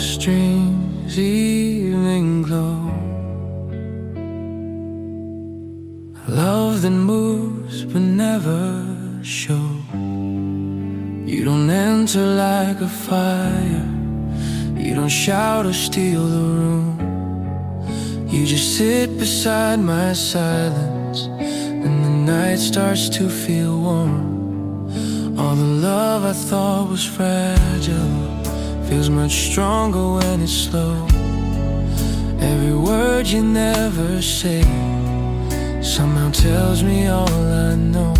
dreams, evening glow. Love that moves but never shows. You don't enter like a fire. You don't shout or steal the room. You just sit beside my silence, and the night starts to feel warm. All the love I thought was fragile feels much stronger when it's slow. Every word you never say somehow tells me all I know.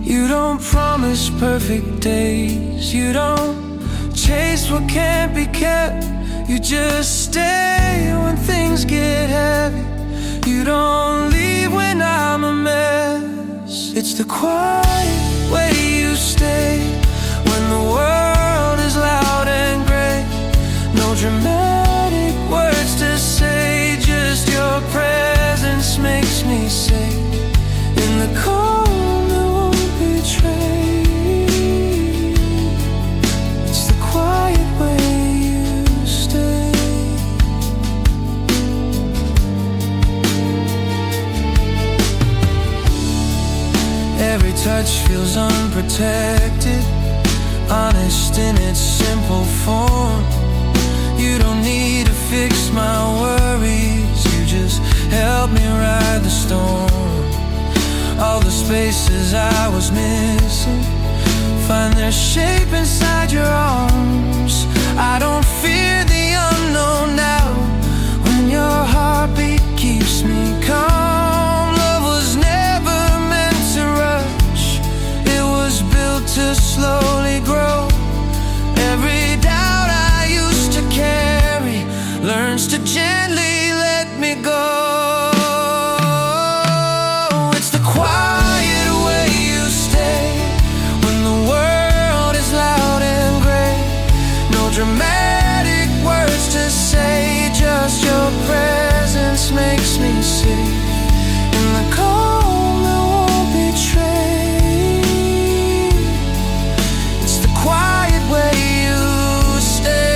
You don't promise perfect days. You don't chase what can't be kept. You just stay when things get heavy. You don't leave when I'm a mess. It's the quiet way you stay when the world is loud and gray. No dramatic words to say, just your presence makes me safe. In the calm that won't betray. It's the quiet way you stay. Every touch feels unprotected, honest in its simple form. You don't need to fix my worries. You just help me ride the storm. All the spaces I was missing find their shape inside your arms. I don't fear the unknown now when your heartbeat keeps me calm. Love was never meant to rush. It was built to slowly grow. Every doubt I used to carry learns to gently let me go. It's the quiet way you stay when the world is loud and gray. No dramatic words to say, just your presence makes me safe. In the calm that won't betray. It's the quiet way you stay.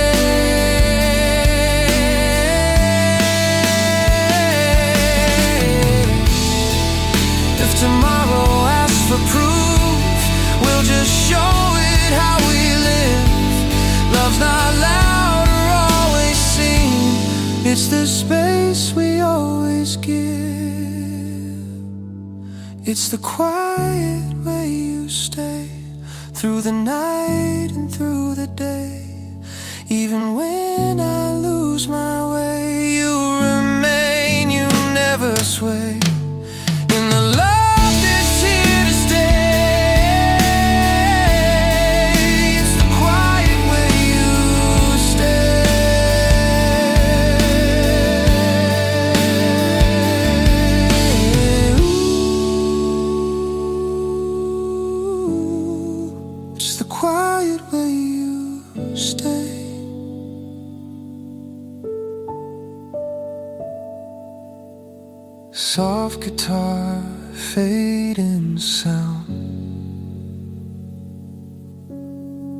If tomorrow asks for proof, we'll just show it how we live. Love's not loud or always seen. It's the space we always give. It's the quiet way you stay through the night and through the day. Even when I lose my way, you remain, you never sway. In the love that's here to stay. It's the quiet way you stay. Ooh, it's the quiet way you stay. Soft guitar, fading sound.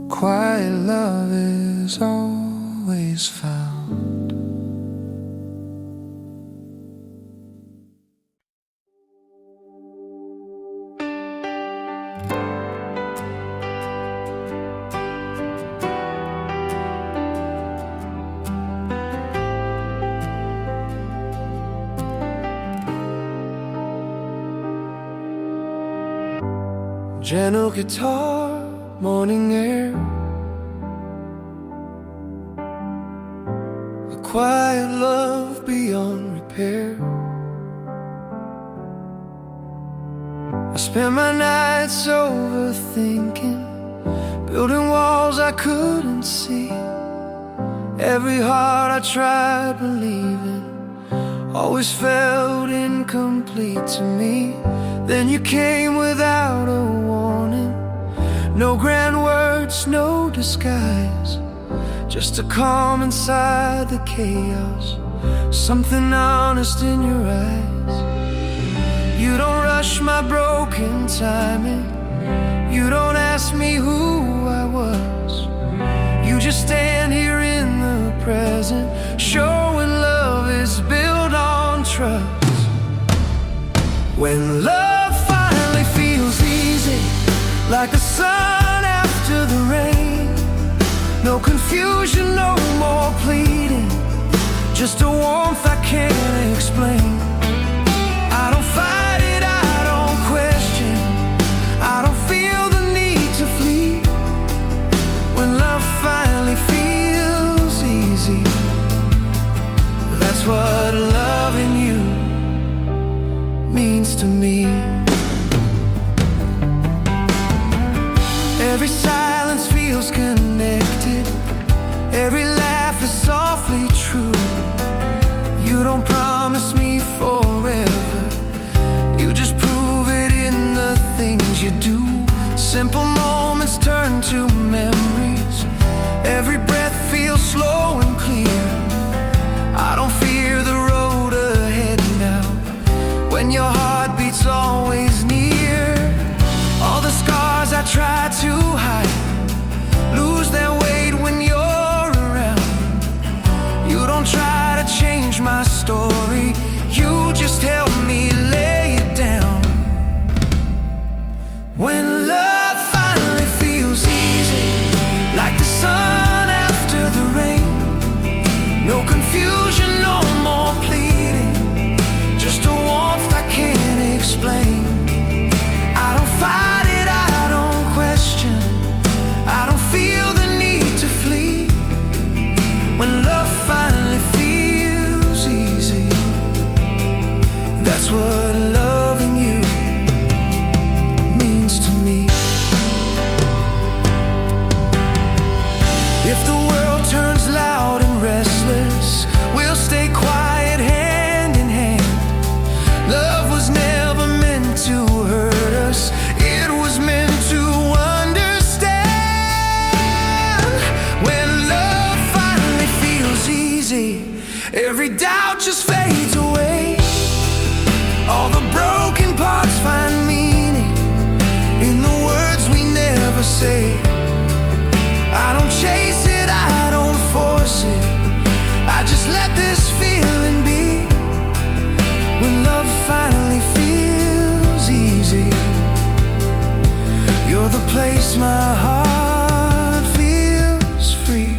Quiet love is always found. Gentle guitar, morning air. A quiet love beyond repair. I spent my nights overthinking, building walls I couldn't see. Every heart I tried believing always felt incomplete to me. Then you came without a warning. No grand words, no disguise, just a calm inside the chaos. Something honest in your eyes. You don't rush my broken timing. You don't ask me who I was. just stand here in the present, showing love is built on trust. When love finally feels easy, like the sun after the rain, no confusion, no more pleading, just a warmth I can't explain. I don't fight it, I don't question, I don't feel the need to flee. When love finally feels easy, that's what loving you means to me. Every silence feels connected, every laugh is softly true. You don't promise me forever, you just prove it in the things you do. Simple moments turn to memories, every breath feels slow and clear. I don't fear the road ahead now, when your heart beats always near. All the scars I try to hide lose their weight when you're around. You don't try to change my story, you just help me lay it down. When love finally feels easy, like the sun after the rain, no confusion, no more pleading, just a warmth I can't explain. I don't fight it, I don't question, I don't feel the need to flee. When love finally feels easy, that's what loving you means to me. If the world turns loud and restless, we'll stay quiet hand in hand. Love was never meant to hurt us, it was meant to understand. When love finally feels easy, every doubt just fades away. All the broken parts find meaning in the words we never say. I don't chase it, I don't force it, I just let this feeling be. When love finally feels easy, you're the place my heart feels free.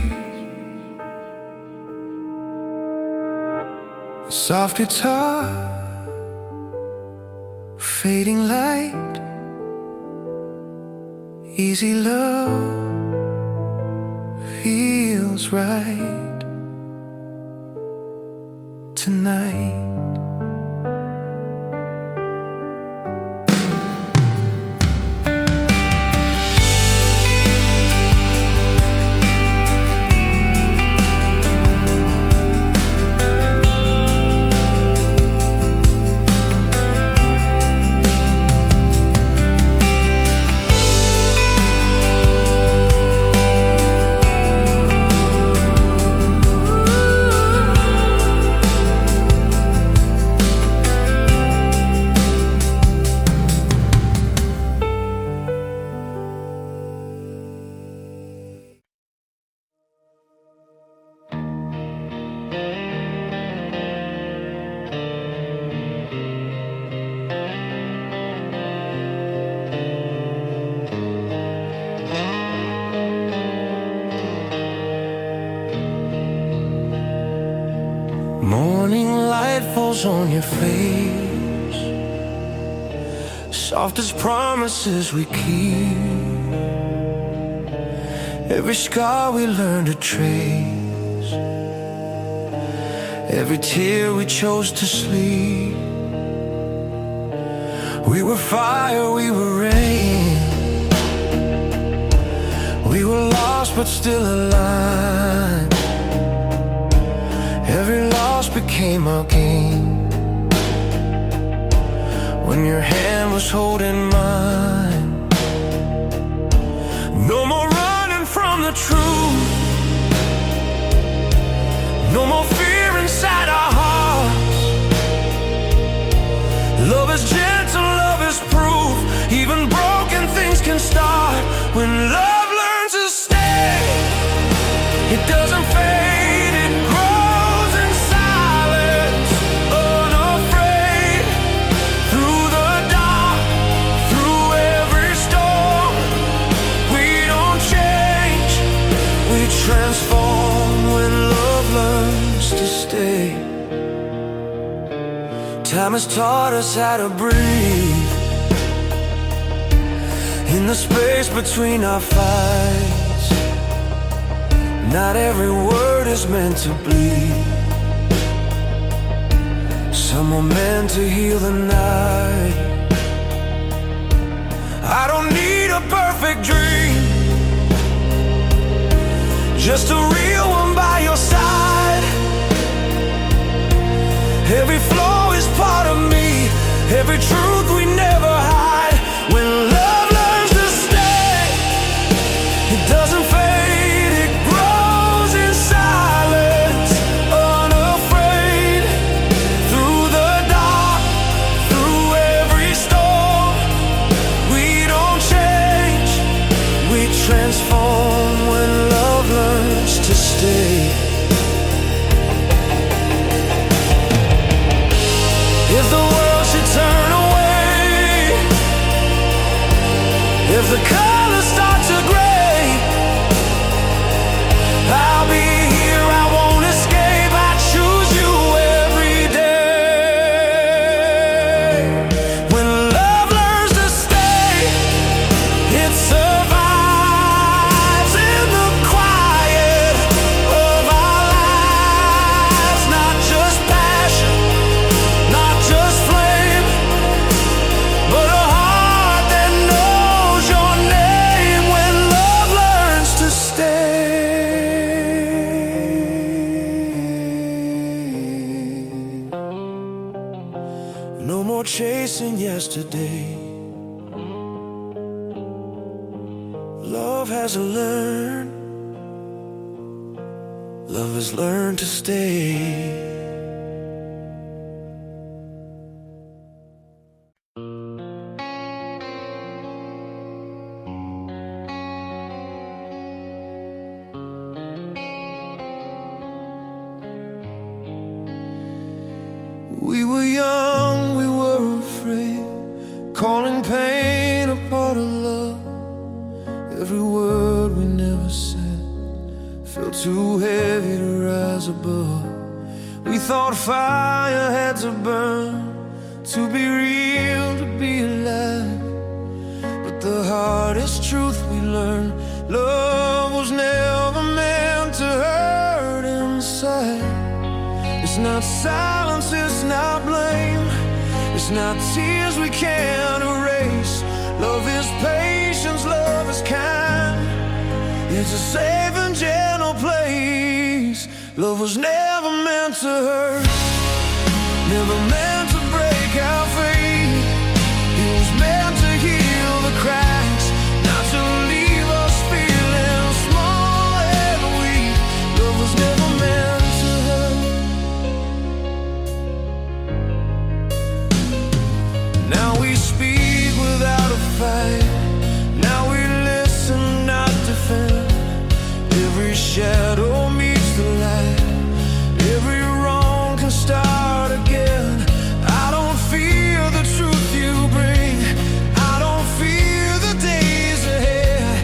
Soft guitar, fading light, easy love feels right tonight. Morning light falls on your face, soft as promises we keep. Every scar we learn to trace, every tear we chose to sleep. We were fire, we were rain, we were lost but still alive. Every loss became a gain when your hand was holding mine. No more running from the truth, no more fear inside our hearts. Love is gentle, love is proof, even broken things can start when love learns to stay. transform when love learns to stay. Time has taught us how to breathe in the space between our fights. Not every word is meant to bleed. Some are meant to heal the night. I don't need a perfect dream, just a real one by your side. Every flaw is part of me, every truth we never hide. When love learns to stay, it doesn't fade, it grows in silence, unafraid. Through the dark, through every storm, we don't change, we transform when love learns to stay. If the world should turn away, if the colors start to gray, I'll be here, I won't escape. I choose you every day. When love learns to stay, it survives in the quiet of our lives. Not just passion, not just flame, but a heart that knows your name. When love learns to stay, no more chasing yesterday. Love has learned, love has learned to stay. We were young, we were afraid, calling pain a part of love. Every word we never said felt too heavy to rise above. We thought fire had to burn to be real, to be alive. But the hardest truth we learned, love was never meant to hurt inside. It's not silence, it's not blame, it's not tears we can't erase. Love is patience, love is kind, it's a safe and gentle place. Love was never meant to hurt, never meant to break our faith. It was meant to heal the cracks, not to leave us feeling small and weak. Love was never meant to hurt. Now we speak without a fight, now we listen, not defend. Every shadow meets the light, every wrong can start again. I don't fear the truth you bring, I don't fear the days ahead.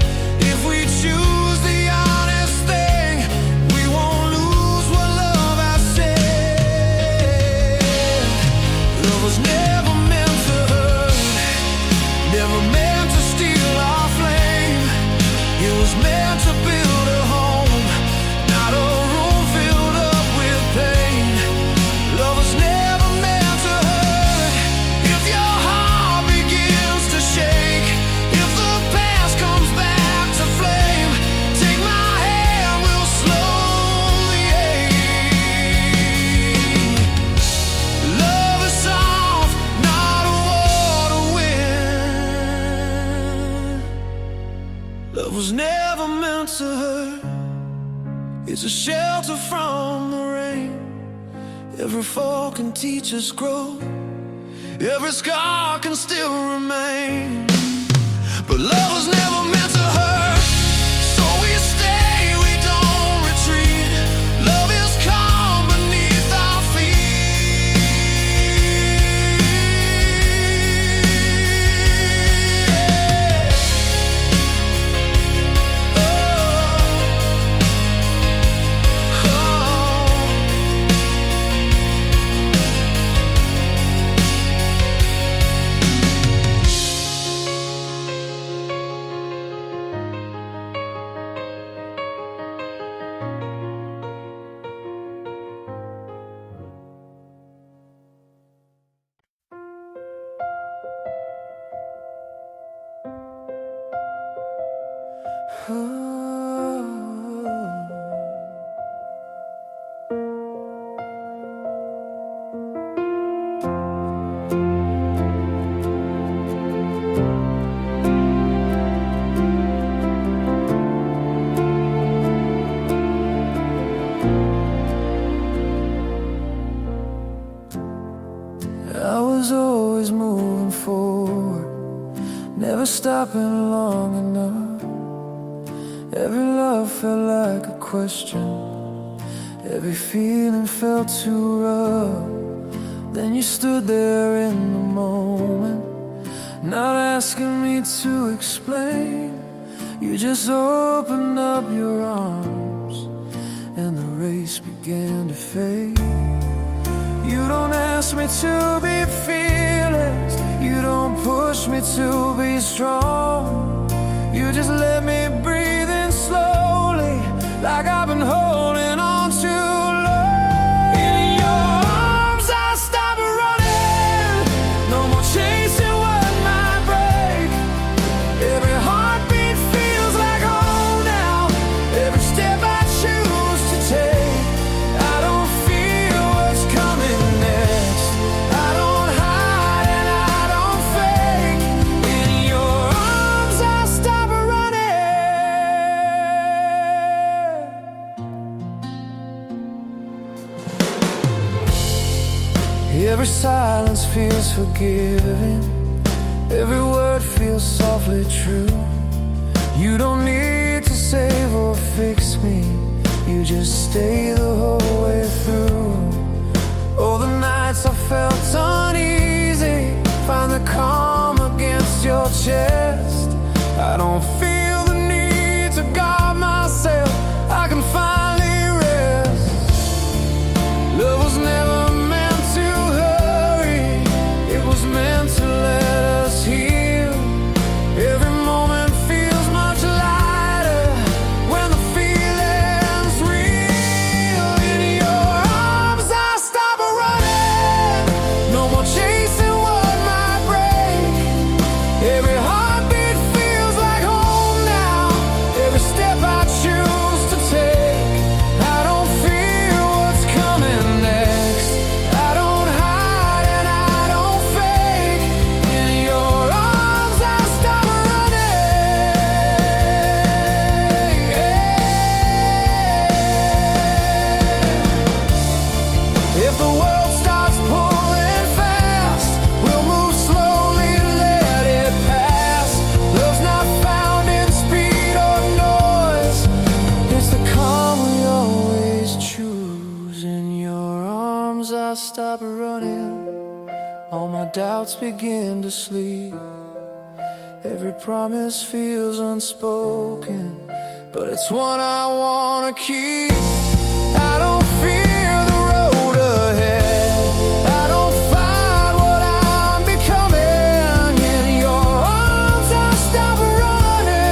If we choose the honest thing, we won't lose what love has said. Love was never meant to hurt, never meant to steal our flame. It was meant to build a home, not a room filled up with pain. Love was never meant to hurt. If your heart begins to shake, if the past comes back to flame, take my hand, we'll slowly age. Love is soft, not a war to win. Love was never meant to hurt, it's a shelter from the rain. Every fall can teach us growth, every scar can still remain. But love was never meant to hurt, so we stay, we don't retreat. Love is calm beneath our feet. a question. Every feeling felt too rough. Then you stood there in the moment, not asking me to explain. You just opened up your arms, and the race began to fade. You don't ask me to be fearless, you don't push me to be strong. You just let me breathe in slowly, like I've been holding on too long. In your arms I stop running, no more chasing what might break. Every heartbeat feels like home now, every step I choose to take. I don't fear what's coming next, I don't hide and I don't fake. In your arms I stop running. Every silence feels forgiving, every word feels softly true. You don't need to save or fix me, you just stay the whole way through. Oh, the nights I felt uneasy, find the calm against your chest. I don't feel the need to guard myself, I can finally rest. Love was never meant to hurry, it was meant to let us heal. Every moment feels much lighter when the feeling's real. In your arms I stop running, no more chasing what might break. Every heartbeat feels like home now, every step I choose to take. I don't fear what's coming next, I don't hide and I don't fake. In your arms I stop running. If the world starts pulling fast, we'll move slowly, let it pass. Love's not found in speed or noise, it's the calm we always choose. In your arms I stop running, all my doubts begin to sleep. Every promise feels unspoken, but it's one I wanna keep. I don't fear the road ahead, I don't fight what I'm becoming. In your arms I stop running.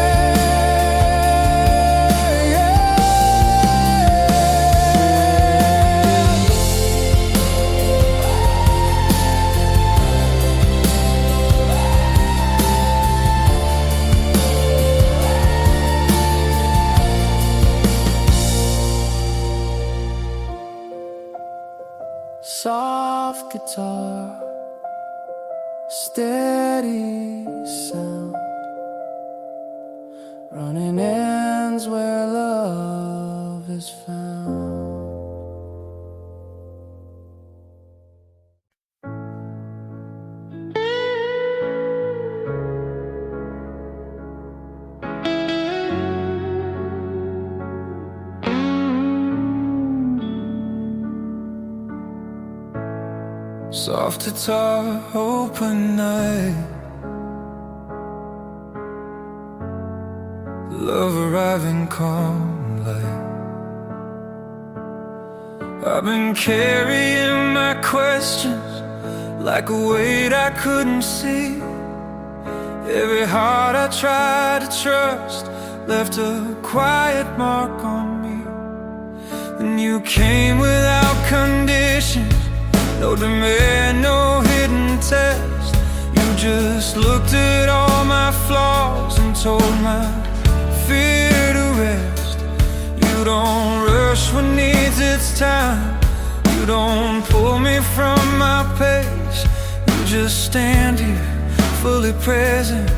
Soft guitar, steady sound, running ends where love is found. Soft guitar, open night, love arriving calm light. I've been carrying my questions like a weight I couldn't see. Every heart I tried to trust left a quiet mark on me. And you came without conditions, no demand, no hidden test. You just looked at all my flaws and told my fear to rest. You don't rush what needs its time, you don't pull me from my pace. You just stand here, fully present,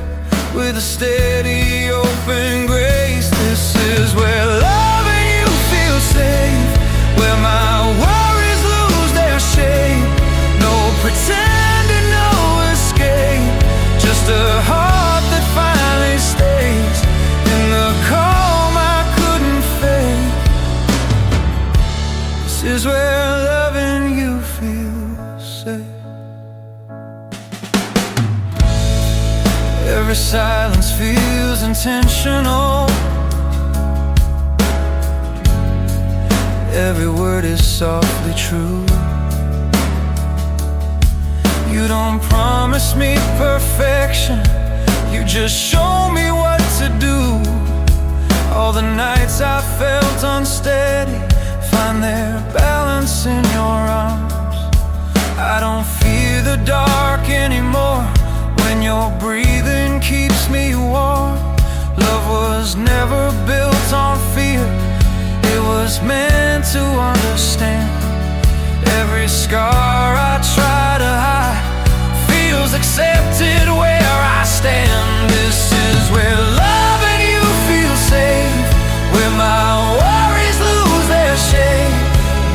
with a steady open grace. This is where love and you feel safe, where my worries lose their shape. No pretending, no escape, just a This is where loving you feels safe. Every silence feels intentional. Every word is softly true. You don't promise me perfection, you just show me what to do. All the nights I felt unsteady find their balance in your arms. I don't fear the dark anymore when your breathing keeps me warm. Love was never built on fear, it was meant to understand. Every scar I try to hide feels accepted where I stand. This is where loving you feels safe, where my worries lose their shape.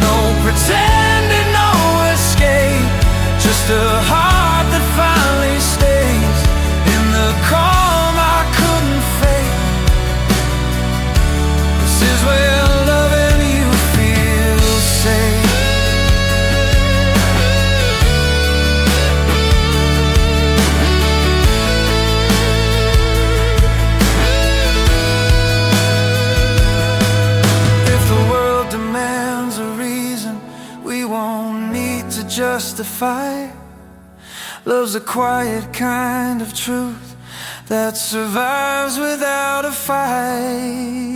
No pretending, no escape, just a heart that finally stays in the calm I couldn't fake. This is where loving you feels safe. Justify. Love's a quiet kind of truth that survives without a fight.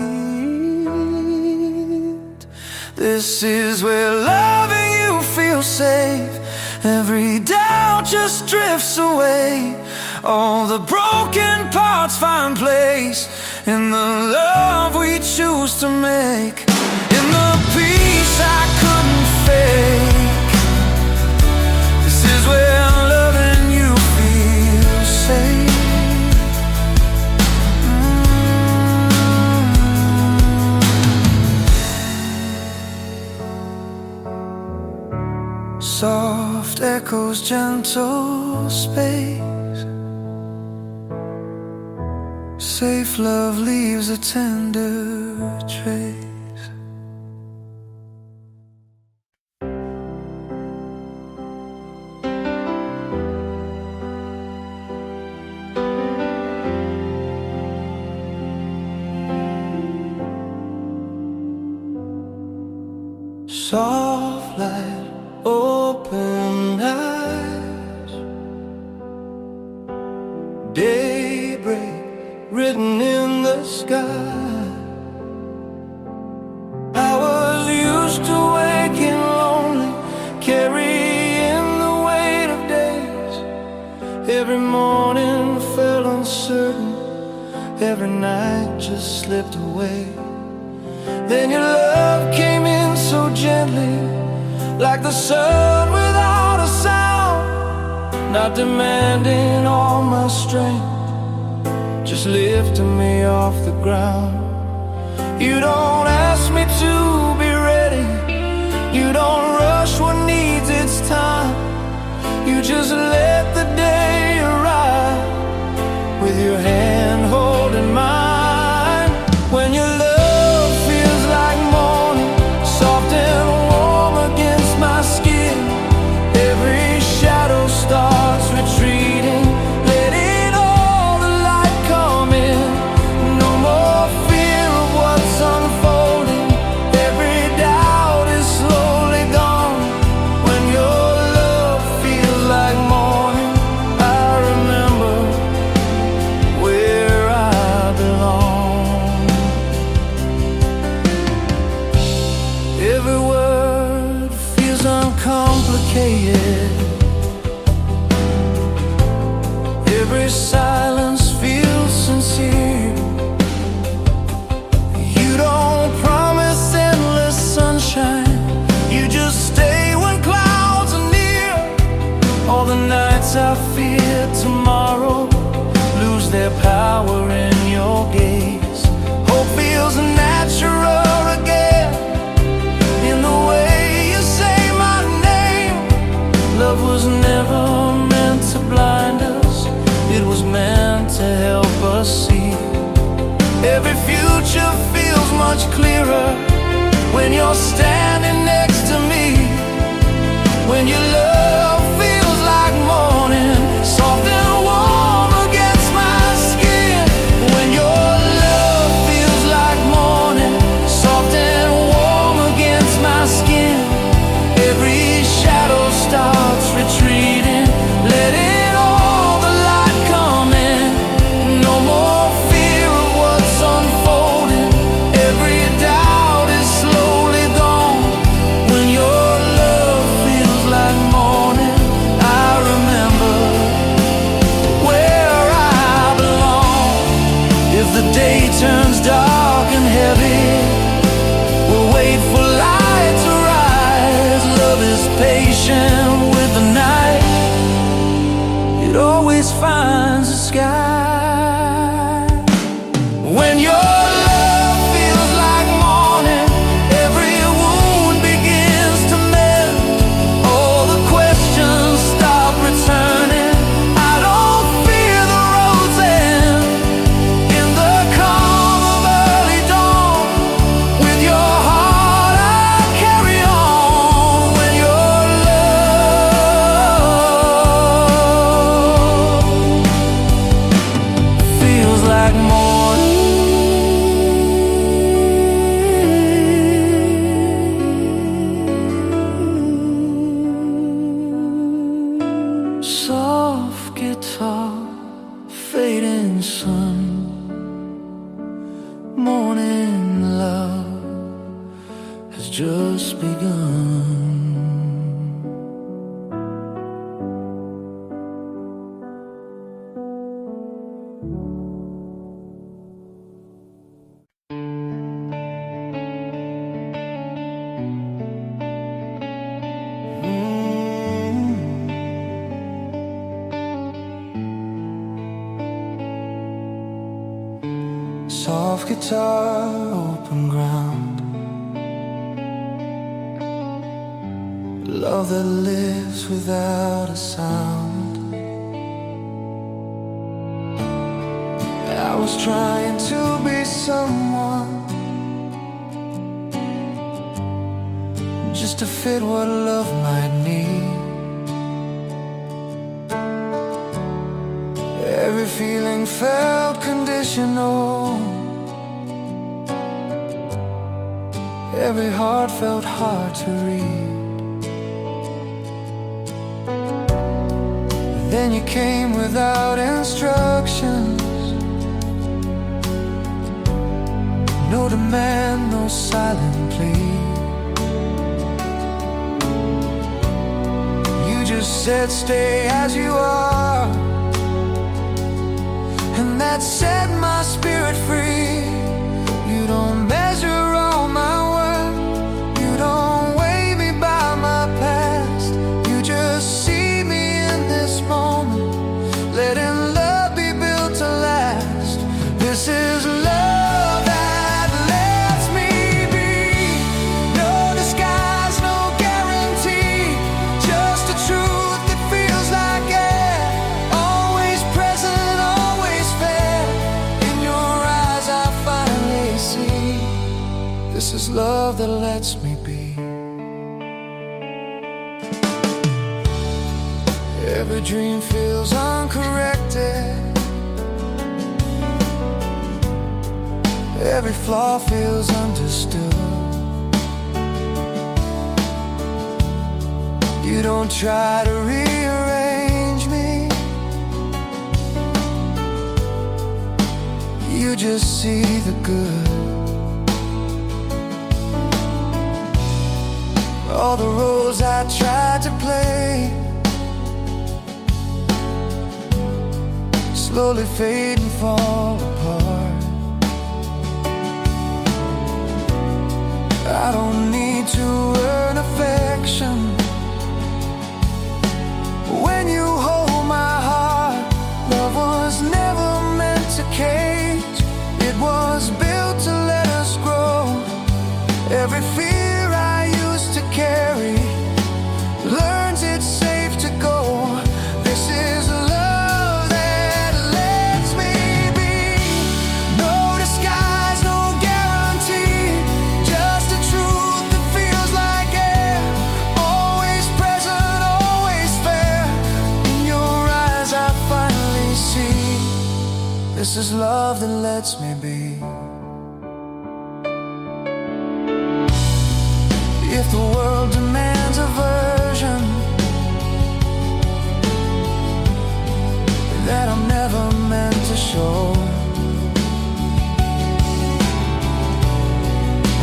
This is where loving you feels safe. Every doubt just drifts away. All the broken parts find place in the love we choose to make, in the peace I couldn't fake. This is where loving you feels safe. Soft echoes, gentle space. Safe love leaves a tender trace. Soft light, open eyes. Daybreak written in the sky. I was used to waking lonely, carrying the weight of days. Every morning felt uncertain, every night just slipped away. Then your love came in so gently, like the sun without a sound, not demanding all my strength, just lifting me off the ground. You don't ask me to be ready, you don't rush what needs its time. You just let the day arrive, with your hand holding mine. When your love feels like morning, soft and warm against my skin, every shadow starts retreating, letting all the light come in. No more fear of what's unfolding, every doubt is slowly gone. When your love feels like morning, I remember where I belong. Every word feels uncomplicated, every silence feels sincere. You don't promise endless sunshine, you just stay when clouds are near. All the nights I fear tomorrow lose their power in your gaze. Hope feels natural again, in the way you say my name. Love was never meant to blind us, it was meant to help us see. Every future feels much clearer when you're standing next just begun. Soft guitar, open ground, love that lives without a sound. I was trying to be someone just to fit what love might need. Every feeling felt conditional. Every heart felt hard to read. Then you came without instructions. No demand, no silent plea. You just said stay as you are, and that set my spirit free. You don't measure all my worth, you don't weigh me by my past. You just see me in this moment, letting love be built to last. This is love that lets me be. No disguise, no guarantee, just a truth that feels like air. Always present, always fair. In your eyes I finally see. This is love that lets me be. Every dream feels uncorrected. Every flaw feels understood. You don't try to rearrange me, you just see the good. All the roles I tried to play slowly fade and fall apart. I don't need to earn affection. When you hold my heart, love was never meant to cage. It was built to let us grow. Every fear I used to carry learns it's safe to go. This is love that lets me be. No disguise, no guarantee, just a truth that feels like air. Always present, always fair. In your eyes I finally see. This is love that lets me be. If the world demands a version that I'm never meant to show,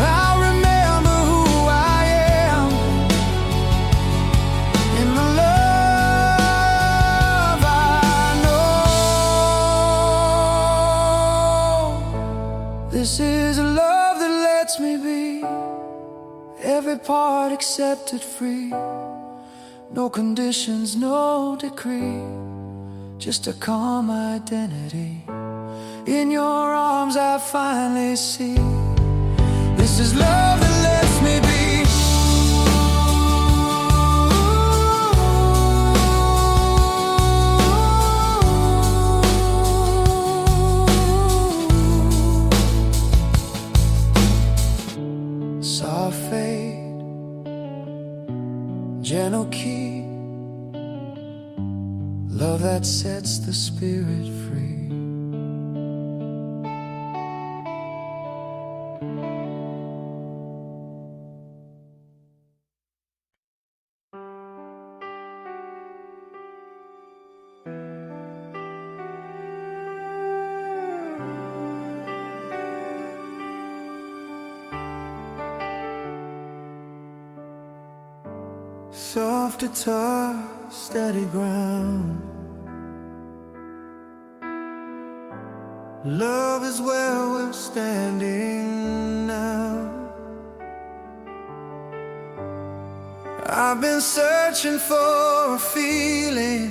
I'll remember who I am in the love I know. This is a love that lets me be. Every part accepted free. No conditions, no decree, just a calm identity. In your arms I finally see. This is love that lets me be. Soft fade, gentle key, love that sets the spirit free. Soft guitar, steady ground. Love is where we're standing now. I've been searching for a feeling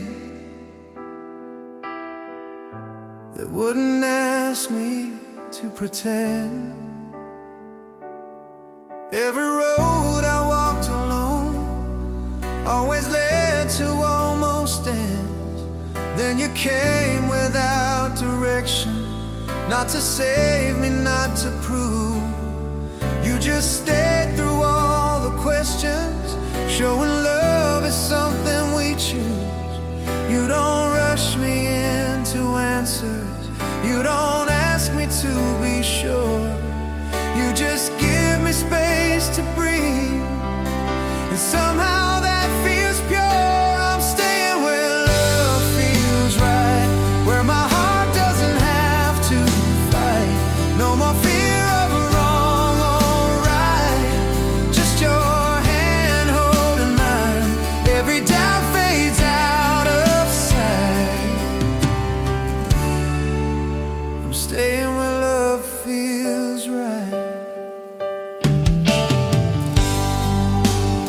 that wouldn't ask me to pretend. Every road I walked alone always led to almost ends. Then you came without direction, not to save me, not to prove. You just stayed through all the questions, showing love is something we choose. You don't rush me into answers, you don't ask me to be sure. You just give me space to breathe, and somehow that feels pure. I'm staying where love feels right, where my heart doesn't have to fight. No more fear of a wrong or right, just your hand holding mine. Every doubt fades out of sight. I'm staying where love feels right.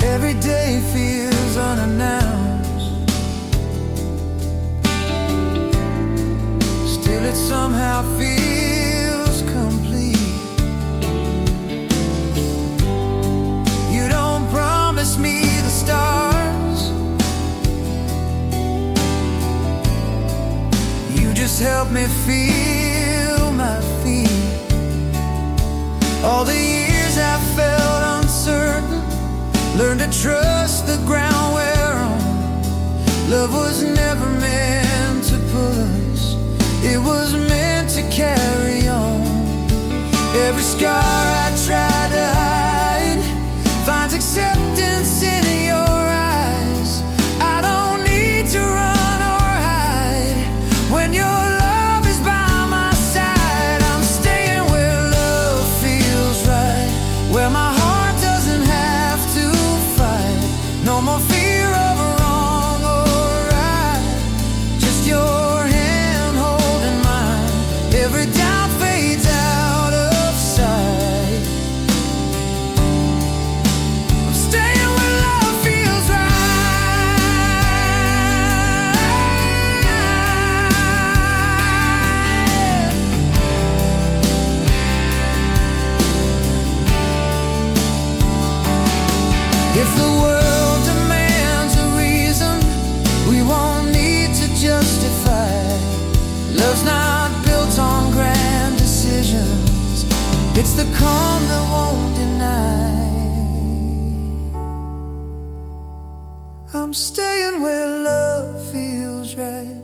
Every day feels unannounced, still it somehow feels complete. You don't promise me the stars, you just help me feel my feet. All the years I felt uncertain, learn to trust the ground we're on. Love was never meant to pull us, it was meant to carry on. Every scar I tried to hide finds acceptance in your eyes. I don't need to run or hide when your love is by my side. I'm staying where love feels right, where my heart doesn't have to fight. No more fear of a wrong or right, just your hand holding mine. Every doubt fades out of sight. I'm staying where love feels right. If the world demands a reason, we won't need to justify. Love's not built on grand decisions, it's the calm that won't deny. I'm staying where love feels right,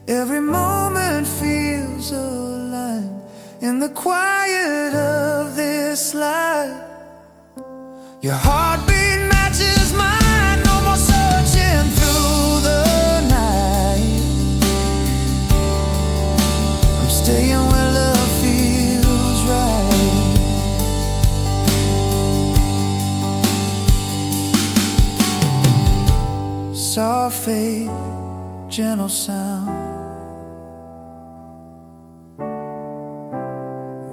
every moment feels aligned. In the quiet of this life, your heartbeat matches mine. No more searching through the night. I'm staying where love feels right. Soft fade, gentle sound,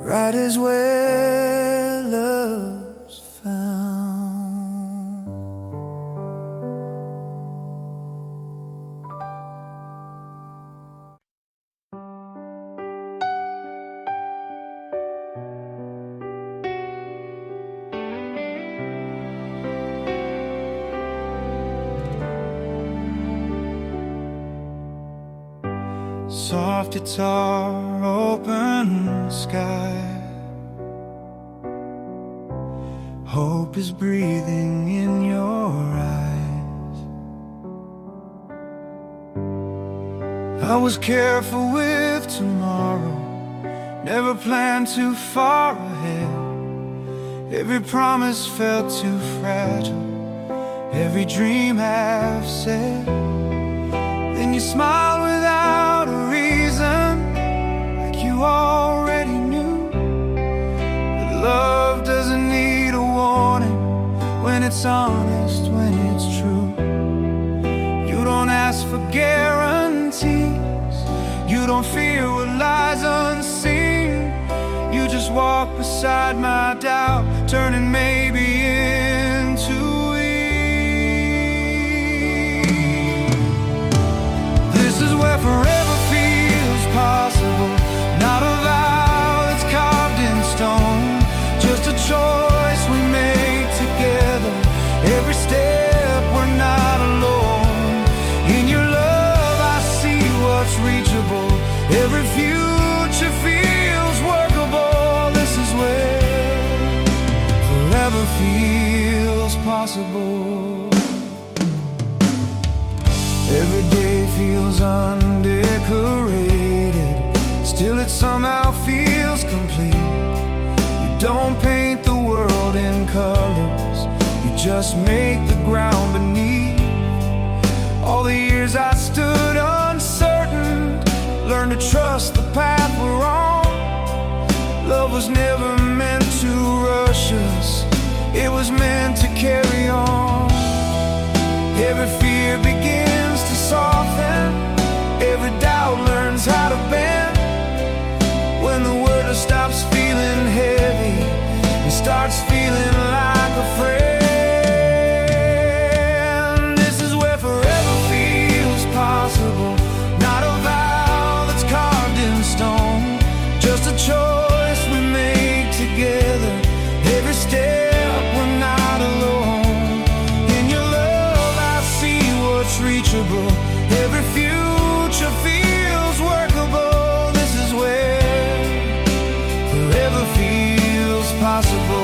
right is where love's found. Soft guitar, open sky. Hope is breathing in your eyes. I was careful with tomorrow, never planned too far ahead. Every promise felt too fragile, every dream half said. Then you smiled without a reason, like you already knew that love doesn't need a warning when it's honest, when it's true. for guarantees. You don't fear what lies unseen. You just walk beside my doubt, turning maybe into ease. This is where forever feels possible. Not a vow that's carved in stone, just a choice we make together. Every step we're not alone. In your love I see what's reachable. Every future feels workable. This is where forever feels possible. Every day feels undecorated, still it somehow feels complete. You don't paint the world in colors, you just make the ground beneath. All the years I stood uncertain, learned to trust the path we're on. Love was never meant to rush us, it was meant to carry on. Every fear begins to soften, every doubt learns how to bend. When the world stops feeling heavy, it starts feeling like a friend. This is where forever feels possible. Not a vow that's carved in stone, just a choice we make together. Every step we're not alone. In your love I see what's reachable. Every future feels workable. This is where forever feels possible.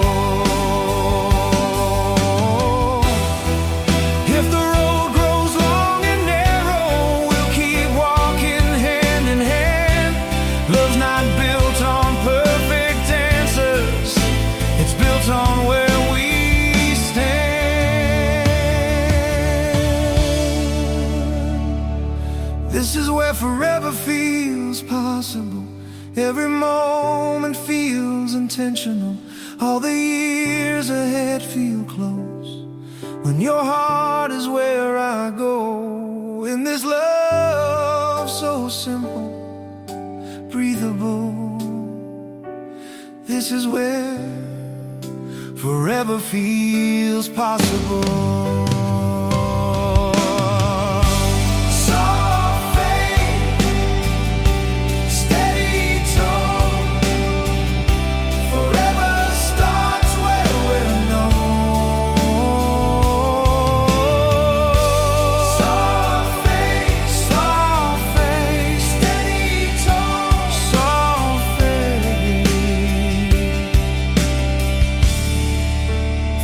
If the road grows long and narrow, we'll keep walking hand in hand. Love's not built on perfect answers, it's built on where we stand. This is where forever feels possible. Every moment feels intentional. All the years ahead feel close. When your heart is where I go. In this love so simple, breathable. This is where forever feels possible.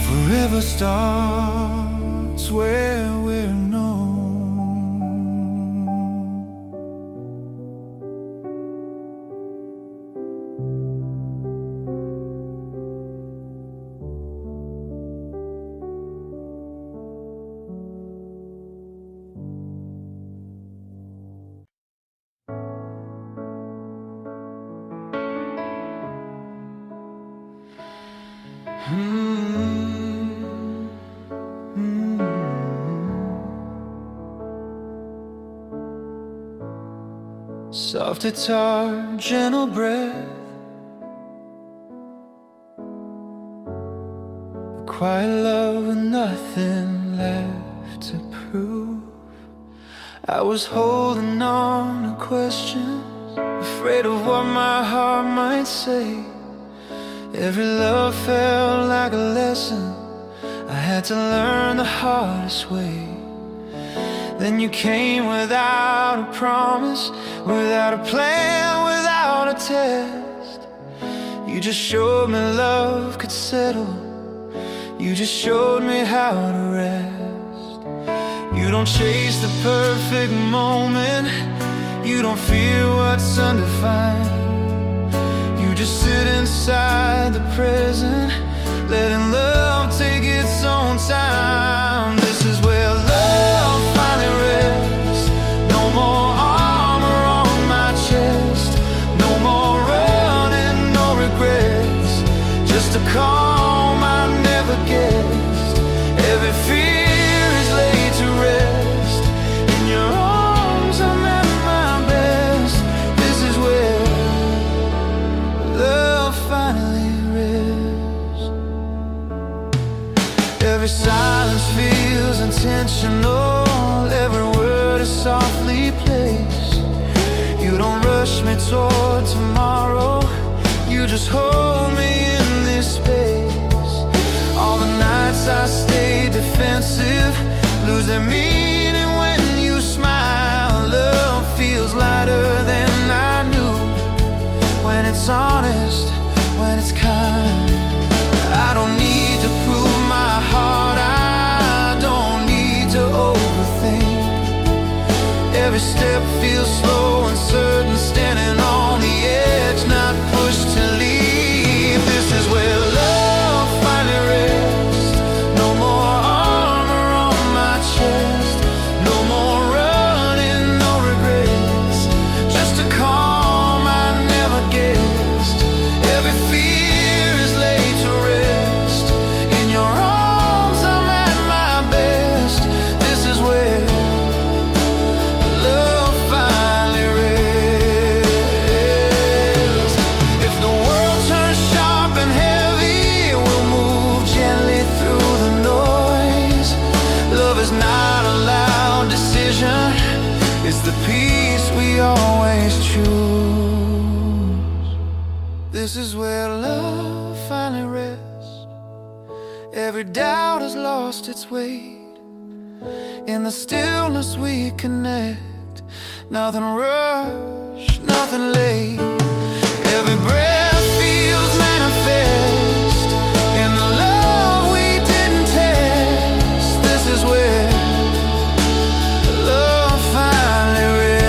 Forever starts where we're known. Soft guitar, gentle breath, a quiet love with nothing left to prove. I was holding on to questions, afraid of what my heart might say. Every love felt like a lesson I had to learn the hardest way. Then you came without a promise, without a plan, without a test. You just showed me love could settle. You just showed me how to rest. You don't chase the perfect moment, you don't fear what's undefined. You just sit inside the present, letting love take its own time. This is where love finally rests. No more armor on my chest, no more running, no regrets. Just a calm I never guessed. Every fear is laid to rest in your arms. Every silence feels intentional, every word is softly placed. You don't rush me toward tomorrow, you just hold me in this space. All the nights I stay defensive lose their meaning when you smile. Love feels lighter than I knew, when it's honest, when it's kind. I don't need to prove my heart, I don't need to overthink. Every step feels slow and certain, standing on the edge, not pushed to leave. This is where love finally rests. No more armor on my chest, no more running, no regrets, just a calm I never guessed. Every fear is laid to rest. In your arms I'm at my best. This is where love finally rests. If the world turns sharp and heavy, we'll move gently through the noise. Love is not a loud decision, it's the peace we always choose. This is where love finally rests. Every doubt has lost its weight. In the stillness we connect. Nothing rushed, nothing late. Every breath feels manifest in the love we didn't test. This is where love finally rests.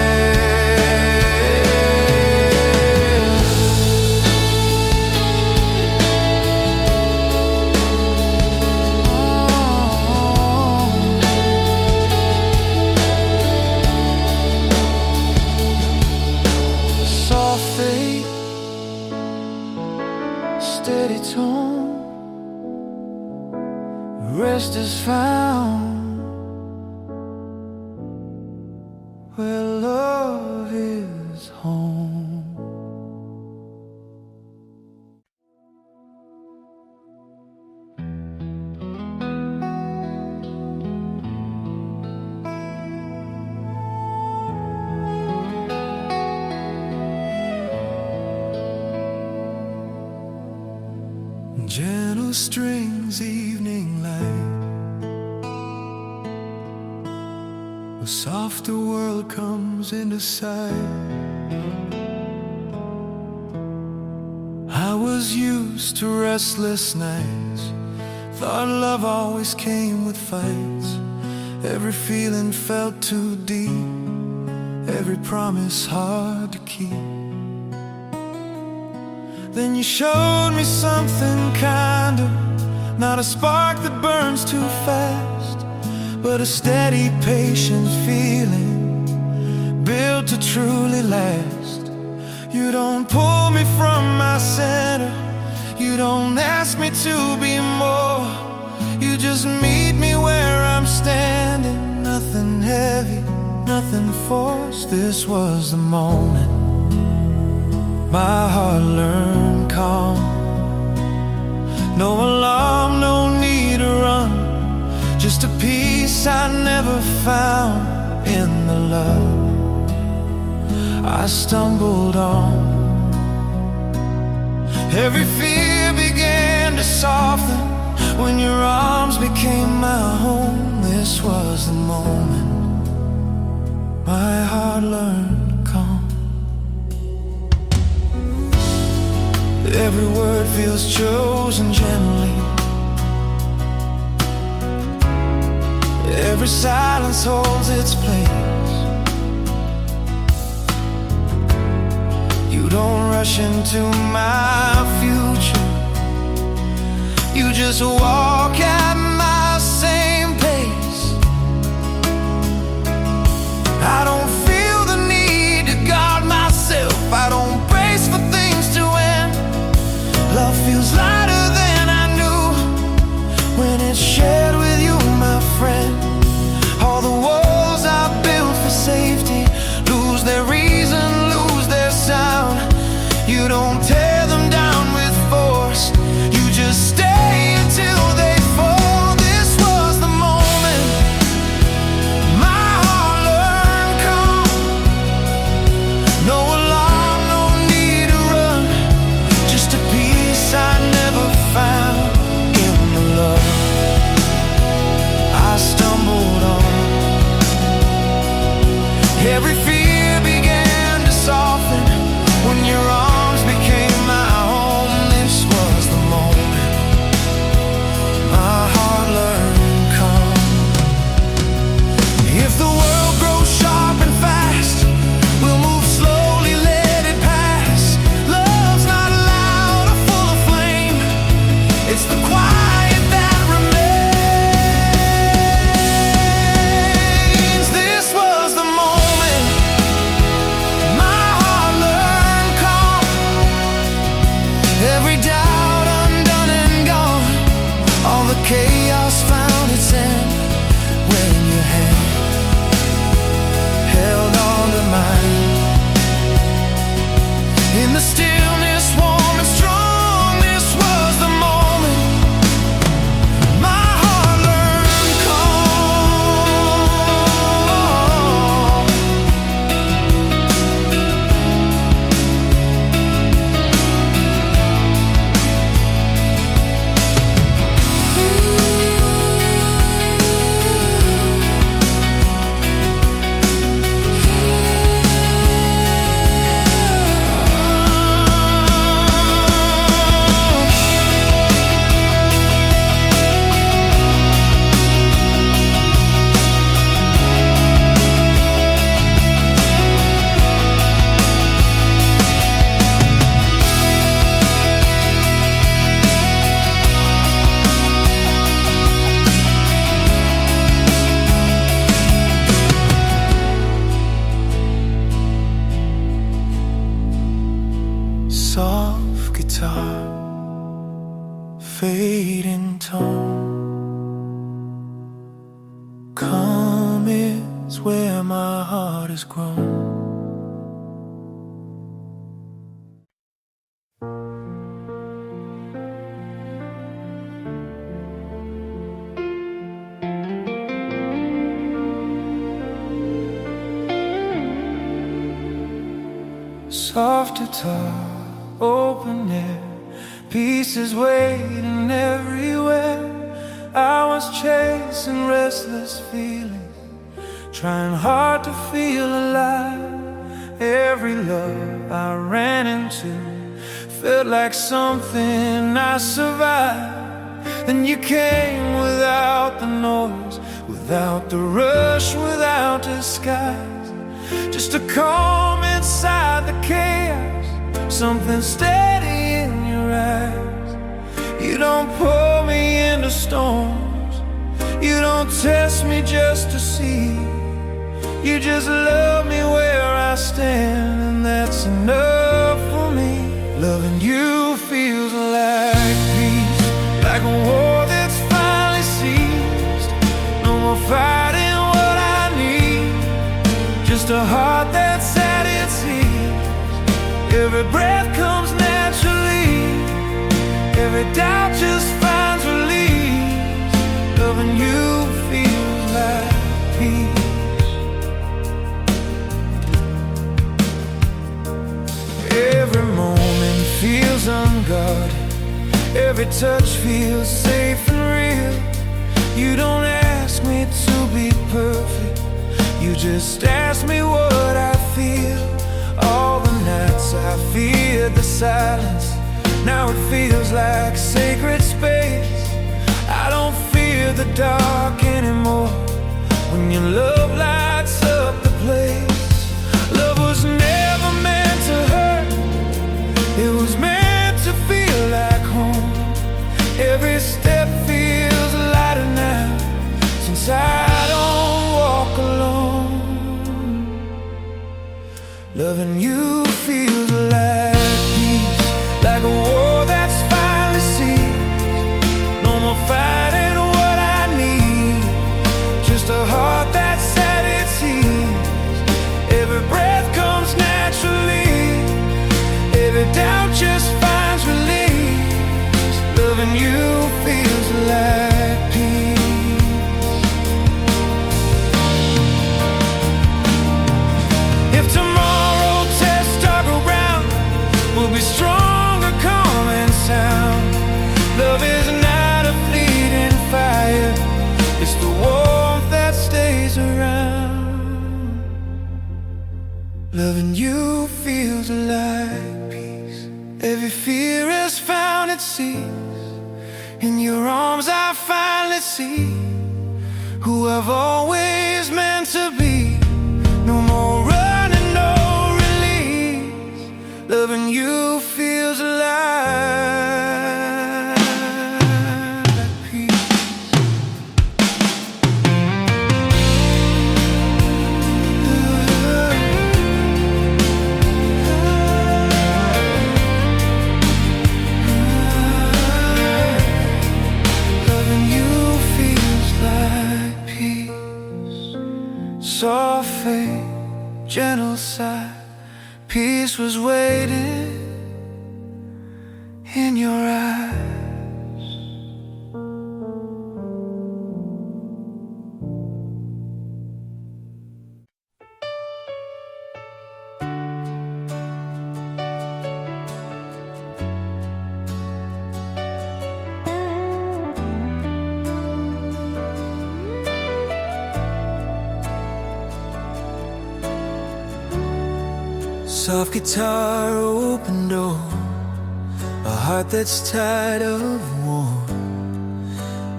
Soft fade, steady tone, rest is found where love is home. Gentle strings, evening light, a softer world comes into sight. I was used to restless nights, thought love always came with fights. Every feeling felt too deep, every promise hard to keep. Then you showed me something kinder, not a spark that burns too fast, but a steady, patient feeling built to truly last. You don't pull me from my center, you don't ask me to be more. You just meet me where I'm standing, nothing heavy, nothing forced. This was the moment my heart learned calm. No alarm, no need to run, just a peace I never found in the love I stumbled on. Every fear began to soften when your arms became my home. This was the moment my heart learned calm. Every word feels chosen gently, every silence holds its place. You don't rush into my future, you just walk at my same pace. I don't feel the need to guard myself, I don't brace for things to end. Love feels lighter than I knew when it's shared with you, my friend. All the walls I built for safety lose their reason, lose their sound. You don't tear them down with force, you just stay until they fall. This has found its end when your hand held on to mine. In the stillness, warm and strong, this was the moment my heart learned soft guitar, fading tone. Come is where my heart has grown. Soft guitar, open air, pieces waiting everywhere. I was chasing restless feelings, trying hard to feel alive. Every love I ran into felt like something I survived. Then you came without the noise, without the rush, without disguise. Just a calm inside the chaos, something steady in your eyes. You don't pull me into storms, you don't test me just to see. You just love me where I stand, and that's enough for me. Loving you feels like peace, like a war that's finally ceased. No more fighting what I need, just a heart that's at its ease. Every breath comes naturally, every doubt just finds release. Loving you feels like peace. Every moment feels unguarded, every touch feels safe and real. You don't ask me to be perfect, you just ask me what I feel. All the nights I feared the silence, now it feels like sacred space. I don't fear the dark anymore, when your love lights up the place. Love was never meant to hurt, it was meant to feel like home. Every step feels lighter now, since I don't walk alone. Loving you feels like peace, like a war that's finally ceased. No more fighting what I need, just a heart that's at its ease. Every breath comes naturally, every doubt just finds release. Loving you feels like peace. If tomorrow tests dark around, we'll be stronger, calm and sound. Love is not a fleeting fire, it's the warmth that stays around. Loving you feels like peace. Every fear has found its cease. In your arms I finally see who I've always meant to be. No more running, no release. Loving you feels like peace. Loving you feels Soft fade, gentle sigh, peace was waiting in your eyes. Soft guitar, open door, a heart that's tired of war.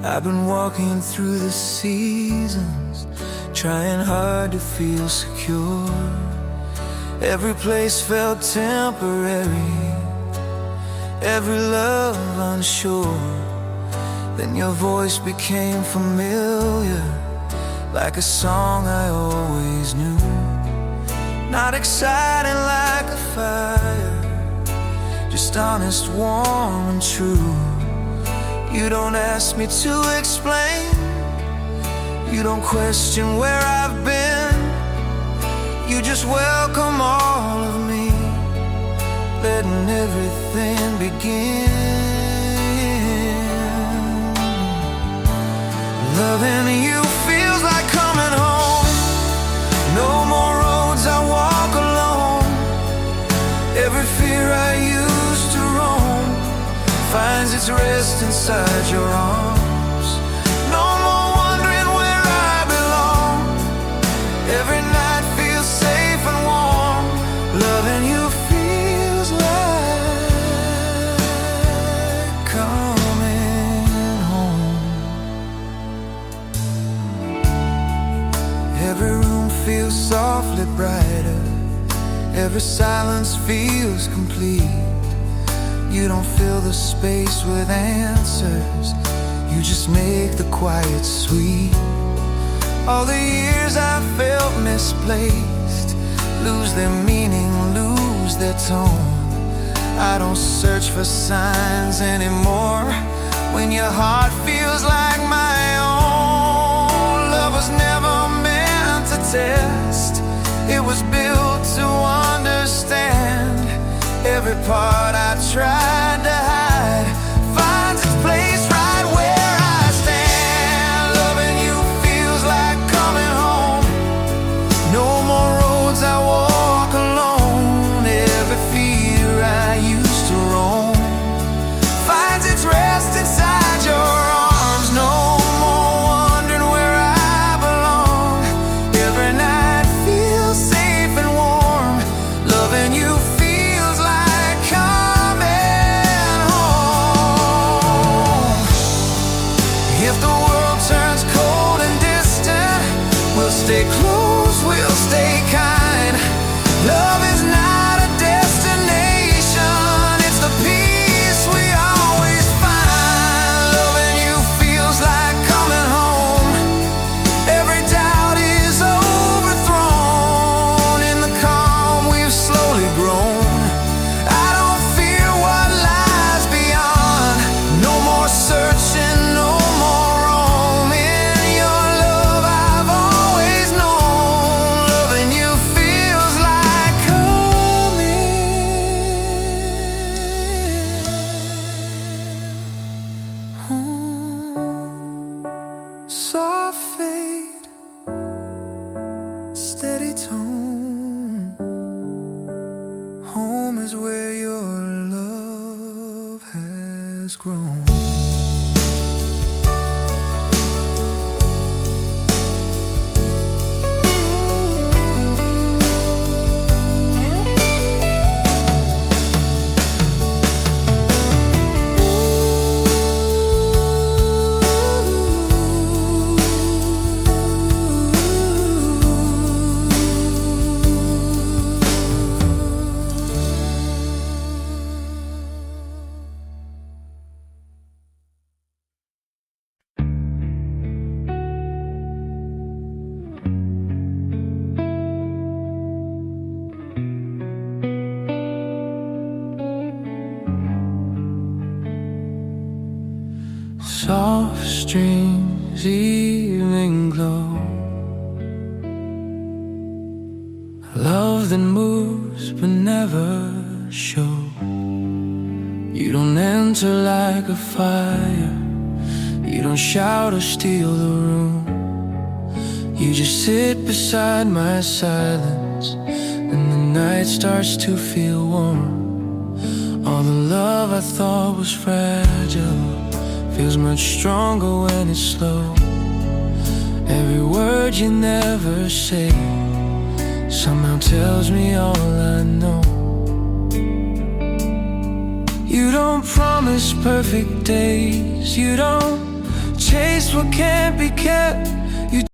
I've been walking through the seasons, trying hard to feel secure. Every place felt temporary, every love unsure. Then your voice became familiar, like a song I always knew. Not exciting like a fire, just honest, warm and true. You don't ask me to explain, you don't question where I've been. You just welcome all of me, letting everything begin. Loving you feels like coming home. No more roads I walk alone. Every fear I used to roam finds its rest inside your arms. No more wondering where I belong. Every night feels safe and warm. Loving you feels like coming home. Every room feels softly brighter, every silence feels complete. You don't fill the space with answers, you just make the quiet sweet. All the years I felt misplaced lose their meaning, lose their tone. I don't search for signs anymore when your heart feels like my own. Love was never meant to test, it was built to understand. Every part I tried to hide finds its place right where I stand. Loving you feels like coming home. No more roads I walk alone. Every fear I used to roam finds its rest inside your arms. No more wondering where I belong. Every night feels safe and warm. Loving you feels like coming home. If the world turns cold and distant, we'll stay close, we'll stay kind. Love is not a destination, it's the peace we always find. Loving you feels like coming home. Every doubt is overthrown in the calm we've slowly grown. I don't fear what lies beyond. No more searching, no more roaming. Your love I've always known. Loving you feels like coming home. Soft fade, steady tone. Home is where your love has grown. Soft strings, evening glow, love that moves but never shows. You don't enter like a fire, you don't shout or steal the room. You just sit beside my silence, and the night starts to feel warm. All the love I thought was fragile feels much stronger when it's slow. Every word you never say somehow tells me all I know. You don't promise perfect days, you don't chase what can't be kept.